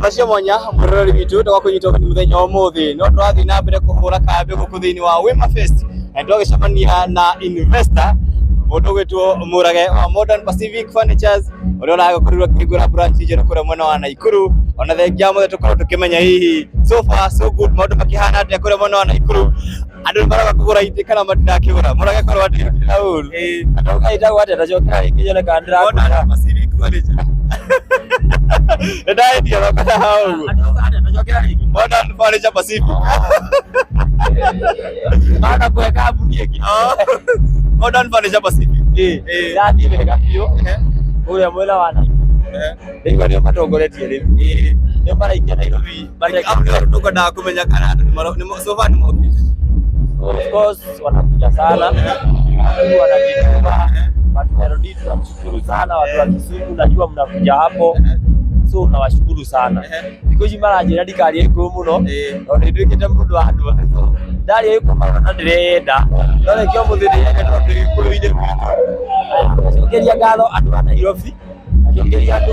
Abacio mwanya murori bitu twakunyita muthenya wa muthi no twathi na mbere kuhura kambi guku thiini wa Wima Fest and twagicemania na investor mundu gwitwo Murage wa Modern Pacific Furnitures uria uragakorirwo akihingura branch njero kuria mwena wa Naikuru ona thengia muthe tukorwo tukimenya hihi so far so good maundu makihana atia kuria mwena wa Naikuru andu baraga kugura ite kana matirakigura Murage korwo atia auru atoka ita gwate tacoka kijana kandira Modern Pacific Furniture Ndai ndio nakata hao. Modern Furniture Pacific. Bana kuweka abuni hiki. Modern Furniture Pacific. Ndani weka hiyo. Ule mwela wana. Ndio ndio matongoretie leo. Ndio mara ingia Nairobi. Bale abuni tuko na kumenya kana ni sofa ni mokiti. Of course wanakuja sana. Wanajituma. Watu warudi tunamshukuru sana watu wa Kisumu najua mnakuja hapo. So nawashukuru sana. Because mara njira ndikari eko muno no ndikite mundu andu ndari eko mara ndirenda ndore kyo muthiri yake ndo ndikuruine ngeria ngatho andu a Nairobi ngeria andu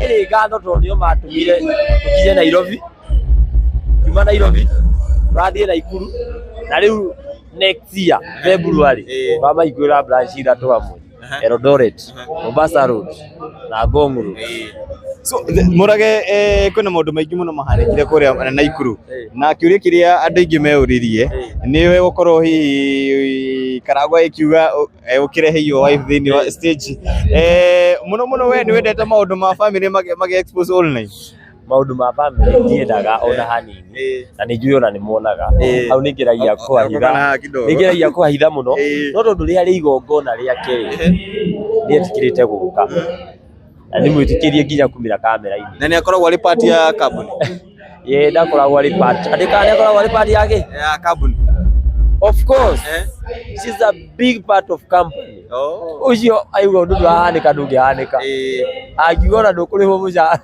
iri ngatho tondio matumire tukiye Nairobi kuma Nairobi rathie Naikuru na riu next year February baba igura branch ithatu hamwe Eldoret Mombasa Road na Ngong Road. So Murage kwina maundu maingi muno mahanikire kuria Naikuru na kiuria kiria andu aingi meuririe niwe gukorwo hi Karagwa ikiuga ukirehe hiyo wife thini wa stage muno we niwe ndete maundu ma family mage expose online maundu ma family ndiendaga ona hanini na nijui ona nimuonaga au ningiragia kwa hitha muno no tondu ria ri igongona riake nietikirite guka na nimwitikirie nginya kumira kamera-ini na ni akoragwo ari part ya company ndakoragwo ari part andikane akoragwo ari part yake ya company of course she's a big part of company ucio aigo ndu ahanika ndungihanika angiona ndukuriho muca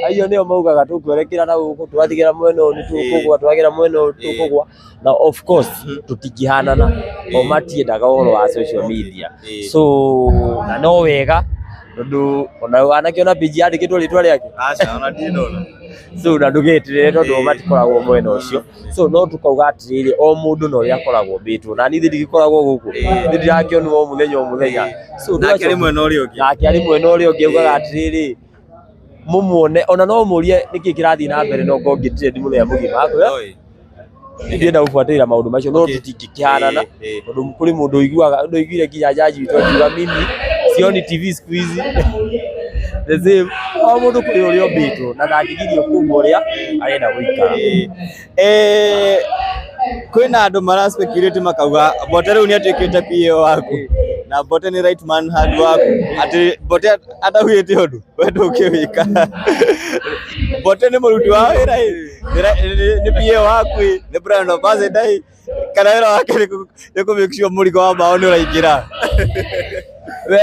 Ayo nio maugaga tukwerekera na guku twathigira mwena ni tukugwa twagira mwena tukugwa na of course tutikihanana o matiendaga uhoro wa social media so na no wega tondu ona anakiona page yandikitwo ritwa riake acha ona ndinona so na ndugetirire tondu matikoragwo mwena ucio so no tukauga atiriri o mundu no ria koragwo bitwo na nithi ndigikoragwo guku ndirakionu o muthenya so nake ari mwena uria ungi ugaga atiriri mumuone ona no murie niki kirathi na mbere no ngongitire ndimuthenya mugima ndienda gufuatira maundu macio no tutikihanana tondu kuri mundu uiguire nginya jaji witu akiuga mimi sioni TV siku hizi the same o mundu kuri urio bitwo na ndangigirio kuma uria arenda guikara kwina andu mara speculate makauga Bote riu ni atikite PA waku na Bote ni right man hand waku ati Bote atahuite undu wendu ukiwika Bote ni muruti wa wira ni PA waku ni brand ambassador kana wira wake ni ku make sure murigo wa mao ni uraingira we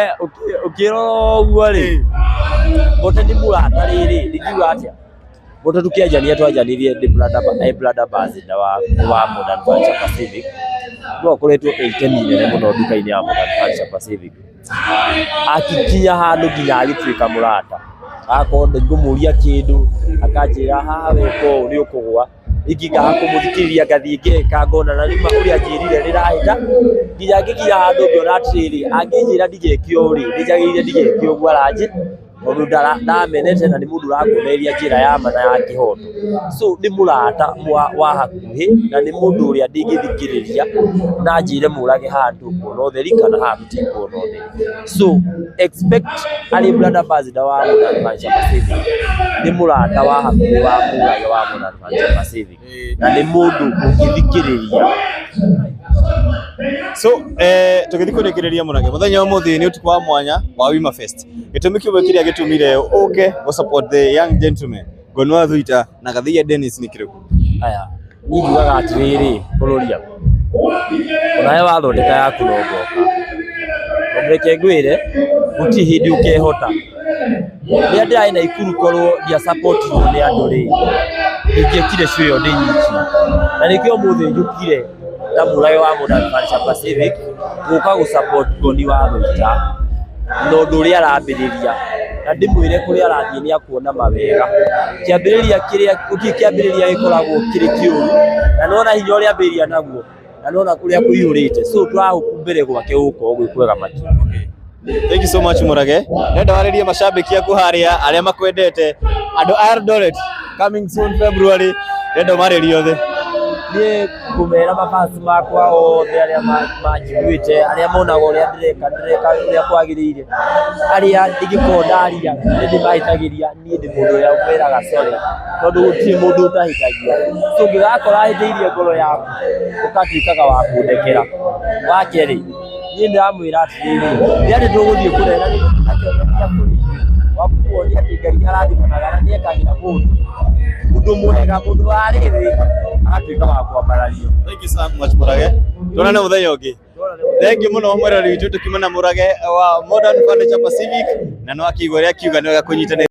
ukiro guo Bote ni murata riri ndikiuga atia Bote tukianjania twanjanirie ndi brother ambassador wa Modern Furniture Pacific no kuretwo 8 million muno duka-ini ya Modern Furniture Pacific akikinya handu nginya agituika murata akonde ngumuria kindu akanjira haha weko uri ukugwa ikinga kumuthikiria ngathie ngeka ngona na nima uri anjirire rirahita nginya ngikinya handu ngiona atiriri anginjira ndigekio uri ndijagirire ndigekio gwaraje tondu ndamenete na ni mundu urakumeria njira ya mana ya kihoto so ni murata wa hakuhi na ni mundu uria ndingithikiriria na njire Murage handu kuona utheri kana habuti kuona utheri so expect ali brother ambassador wa Modern Furniture Pacific ni murata wa hakuhi wa Murage wa Modern Furniture Pacific na ni mundu ungithikiriria so tukithikurikiria Murage muthenya umuthi ni utuku wa mwanya wa Wima Fest gitumi kiume kiria gitumire uke go support the young gentleman Gonwa Thuita na Gathia Dennis nikiriku aya ni njugaga atiriri bururia onaye wathondeka yaku no ngoka omreke ngwire guti hindi ukehota ni andai na Ikuru korwo dia support ni andu ri ingekire cio ndi nyiki na nikio muthi njukire ta Murage wa Modern Furniture Pacific guka gu support Goni wa Thuita na ũndũ ũrĩa arambĩrĩria na ndĩmwĩre kũrĩa arathiĩ nĩ akuona mawega. Kĩambĩrĩria kĩrĩa kĩambĩrĩria gĩkoragwo kĩrĩ kĩũru na nona hinya ũrĩa ambĩrĩria naguo na nona kũrĩa kũihũrĩte, so tũrahope mbere gwake gũkorwo gwĩ kwega makĩria. Thank you so much Murage. Nenda warĩrie macambĩki aku harĩa arĩa makwendete andũ a Eldoret coming soon February, nenda marĩrie othe. Niĩ ngũmera mabasi makwa othe arĩa manjiguĩte, arĩa monaga ũrĩa ndĩreka ũrĩa kwagĩrĩire, arĩa ingĩkorwo ndaria nĩndĩmahĩtagĩria, niĩ ndĩ mũndũ ũrĩa ũmeraga sorry, tondũ gũtirĩ mũndũ ũtahĩtagia. So ũngĩgakora hĩtĩirie ngoro yaku ũkatuĩkaga wa kũndekera. Wa kerĩ, niĩ ndĩramwĩra atĩrĩrĩ, rĩrĩa ndĩ tũgũthiĩ kũnene akĩonania kũrĩ wakuonia atĩ Ngai nĩarathimanaga na nĩekagĩra mũndũ mwega, mũndũ warĩrĩ agatuĩka wa kwambarario. Thank you so much Murage. Tuonane mũthenya ũngĩ. Thank you mũno mwerori witũ, tukiuma na Murage wa Modern Furniture Pacific, na no akĩigua ũrĩa akiuga nĩ wega kũnyitanĩra.